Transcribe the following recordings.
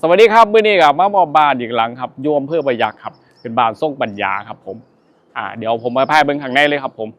สวัสดีครับมื้อนี้ครับมาหมอบบ้านอีกหลังครับโยมเพื่อประยักษ์ครับเป็นบ้านทรงปัญญาครับผมเดี๋ยวผมมาพาเบิ่งข้างในเลยครับผม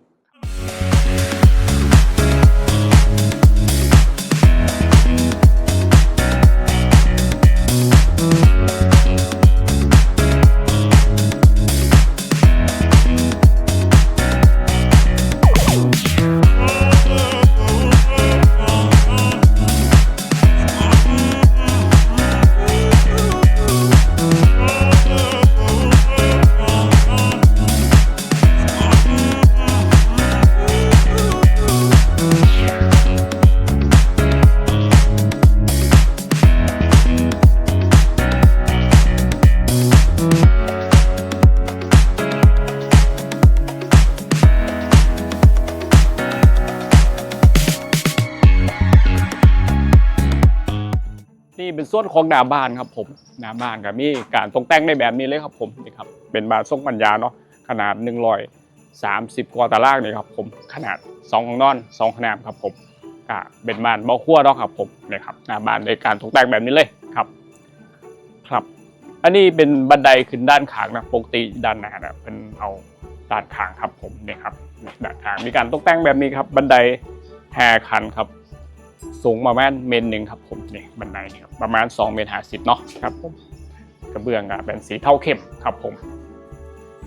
นี่เป็นส่วนของหน้าบ้านครับผมหน้าบ้านกับมีการตกแต่งในแบบนี้เลยครับผมนี่ครับเป็นบ้านทรงปัญญาเนาะขนาด130 กว่าตารางนี่ครับผมขนาด2ห้องนอน2ขนาดครับผมก็เป็นบ้านบ่อครัวเนาะครับผมนี่ครับหน้าบ้านในการตกแต่งแบบนี้เลยครับอันนี้เป็นบันไดขึ้นด้านข้างนะปกติด้านหน้านะเป็นเอาด้านข้างครับผมนี่ครับด้านข้างมีการตกแต่งแบบนี้ครับบันได5 ขั้นครับสูงประมาณ1 เมตรครับผมนี่บันไดนี่ครับประมาณ2.50 เมตรเนาะครับผมกระเบื้องก็เป็นสีเทาเข้มครับผม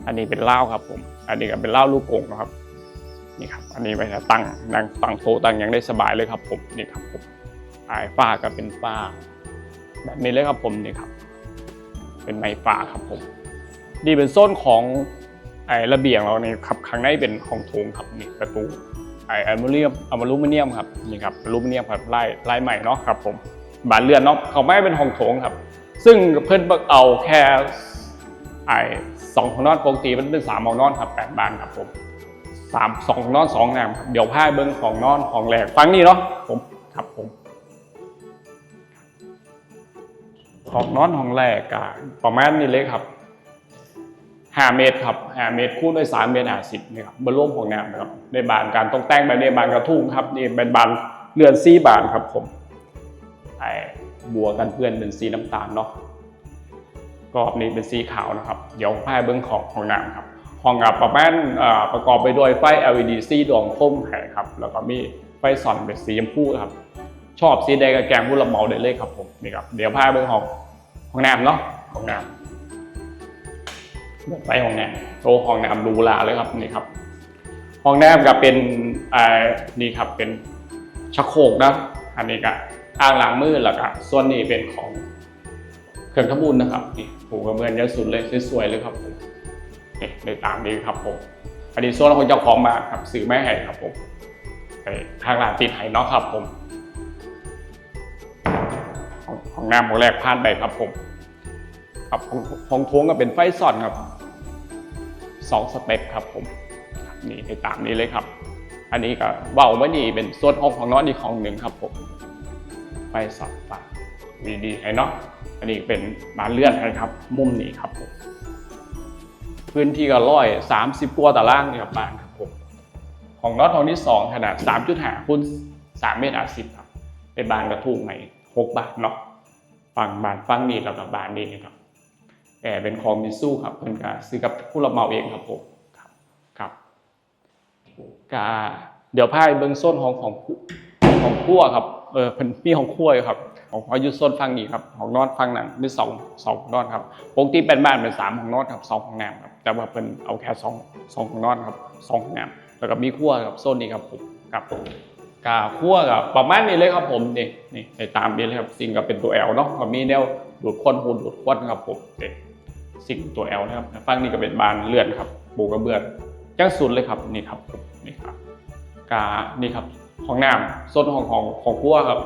อันนี้เป็นเหล้าครับผมอันนี้ก็เป็นเหล้าลูกกงนะครับนี่ครับอันนี้ไว้ตั้งนั่งตั้งโต๊ะตั้งยังได้สบายเลยครับผมนี่ครับผมฝ้าก็เป็นฝ้าแบบนี้เลยครับผมนี่ครับเป็นไม้ฝ้าครับผมนี่เป็นโซนของระเบียงเราเนี่ยครับข้างในเป็นของโถงครับนี่ประตูอลูมิเนียมครับนี่ครับอลูมิเนียมครับลายใหม่เนาะครับผมบานเลื่อนเนาะเขาไม่เป็นห้องโถงครับซึ่งเพิ่นเอาแค่2 ห้องนอนปกติมันเป็น3 ห้องนอนครับ8 บานครับผม2 ห้องนอน2 น้ำครับเดี๋ยวพาเบิ้งของนอนของแรกฟังนี่เนาะผมครับผมของนอนของแรกประมาณนี้เลยครับ5 เมตรครับ5 เมตรคูณด้วย3.50 เมตรนี่ครับบนร่วมของน้ำนะครับในบานการตกแต่งแบบนี้บานกระทุ่งครับนี่เป็นบานเรือน4 บานครับผมบัวกันเพื่อนเป็นสีน้ำตาลเนาะกรอบนี้เป็นสีขาวนะครับเดี๋ยวพาเบิ้งของน้ำครับห้องประมาณประกอบไปด้วยไฟ LED สีดวงคมแผ่ครับแล้วก็มีไฟส่องเป็นสีชมพูครับชอบสีแดงกับแกงผู้รับเหมาได้เลยครับผมนี่ครับเดี๋ยวพาเบิ้งของน้ำเนาะของน้ำไปห้องน้ำโชว์ห้องน้ำดูลาเลยครับนี่ครับห้องน้ำก็เป็นนี่ครับเป็นชักโครกนะอันนี้ก็อ่างล้างมือแล้วก็ส่วนนี้เป็นของเครื่องทำบุญนะครับนี่ผูกกระเบื้องเยอะสุดเลยสวยๆเลยครับผมนี่ในตามนี้ครับผมอันนี้ส่วนของเจ้าของบ้านครับซื้อแม่ให้ครับผมทางร้านติดให้เนาะครับผมของน้ำของแรกผ่านไปครับผมครับของโถงก็เป็นไฟส่อนครับ2 สเต็ปครับผมนี่ในตามนี้เลยครับอันนี้ก็เบาไม่ดีเป็นส่วนของนอนอีกของหนึ่งครับผมไฟส่องปากดีๆให้เนาะอันนี้เป็นบานเลื่อนนะครับมุมนี้ครับผมพื้นที่ก็130 กว่าตารางนี่ครับบ้านครับผมของนอนห้องที่2ขนาด3.5 คูณ3.50 ครับเป็นบานกระทุ่งใหม่6 บาทเนาะฝั่งบานฝั่งนี้แล้วก็บานนี้นะครับเป็นของมิซูครับเพิ่นก็ซื้อกับผู้รับเหมาเองครับผมครับเดี๋ยวพาไปเบิ่งโซนของครัวครับเพิ่นมีของครัวครับของพออยู่โซนฝั่งนี้ครับของนอนฝั่งนั้นมี2 นอนครับปกติเป็นบ้านเป็น3 ห้องนอนครับ2 ห้องน้ำครับแต่ว่าเพิ่นเอาแค่2 ห้องนอนครับ2 ห้องน้ำแล้วก็มีครัวครับโซนนี้ครับผมครับครัวกับประมาณนี้เลยครับผมนี่ในตามนี้เลยครับสิ่งก็เป็นตัว L เนาะก็มีแนวดูดควันหูดูดควันครับผมสิ่งตัว L นะครับฝั่งนี้ก็เป็นบานเลื่อนครับปูกระเบื้องจังสุดเลยครับนี่ครับนี่ครับนี่ครับห้องน้ำโซนของครัวครับ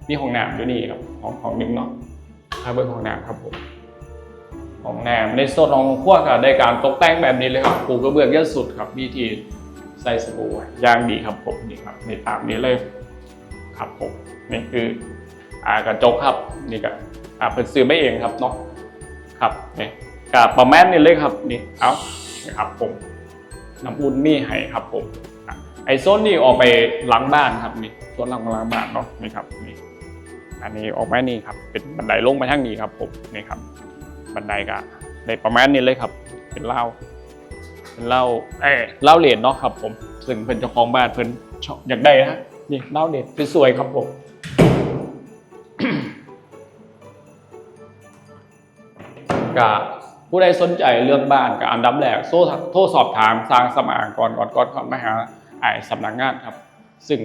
มีห้องน้ำอยู่นี่ครับของหนึ่งเนาะถ้าเบิ้งห้องน้ำครับผมห้องน้ำในโซนของครัวก็ได้การตกแต่งแบบนี้เลยครับปูกระเบื้องเยอะสุดครับมีที่ใส่สบู่ย่างดีครับผมนี่ครับในตามนี้เลยครับผมนี่คือกระจกครับนี่ก็เป็นซื้อไม่เองครับเนาะครับนี่กับประมาณนี้เลยครับนี่เอาครับผมน้ำอุ่นมีให้ครับผมไอโซนนี่ออกไปหลังบ้านครับนี่โซนหลังบ้านเนาะนี่ครับนี่ อันนี้ออกมานี่ครับเป็นบันไดลงไปทางนี้ครับผมนี่ครับบันไดก็ได้ประมาณนี้เลยครับเป็นเหล้าเหล้าเหรียญเนาะครับผมซึ่งเพิ่นเจ้าของบ้านเพิ่นชอบอยากได้นะนี่เหล้าเหรียญสวยๆครับผมก็ผู้ใดสนใจเรื่องบ้านก็อันดับแรกโทรสอบถามสร้างสมานก่อนเข้ามาหาสำนักงานครับซึ่ง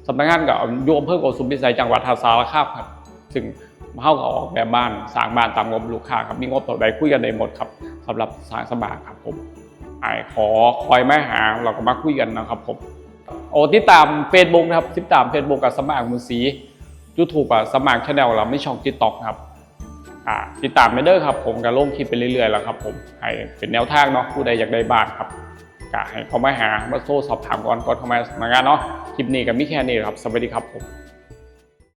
สำนักงานก็อยู่อำเภอโกสุมพิสัยจังหวัดสารคามครับซึ่งเข้ากับออกแบบบ้านสร้างบ้านตามงบลูกค้าครับมีงบต่อใดคุยกันได้หมดครับสำหรับสร้างสมานครับผมขอคอยมาหาเราก็มาคุยกันนะครับผมติดตาม Facebook นะครับติดตาม Facebook กับสมานมือสี YouTube กับสมาน Channel เราไม่ช่อง TikTok ครับติดตามไปเด้อครับผมก็ลงคลิปไปเรื่อยๆแล้วครับผมให้เป็นแนวทางเนาะผู้ใดอยากได้บ้านครับก็ให้เขามาหาโทรสอบถามก่อนเข้ามาสำนักงานเนาะคลิปนี้ก็มีแค่นี้ครับสวัสดีครับผม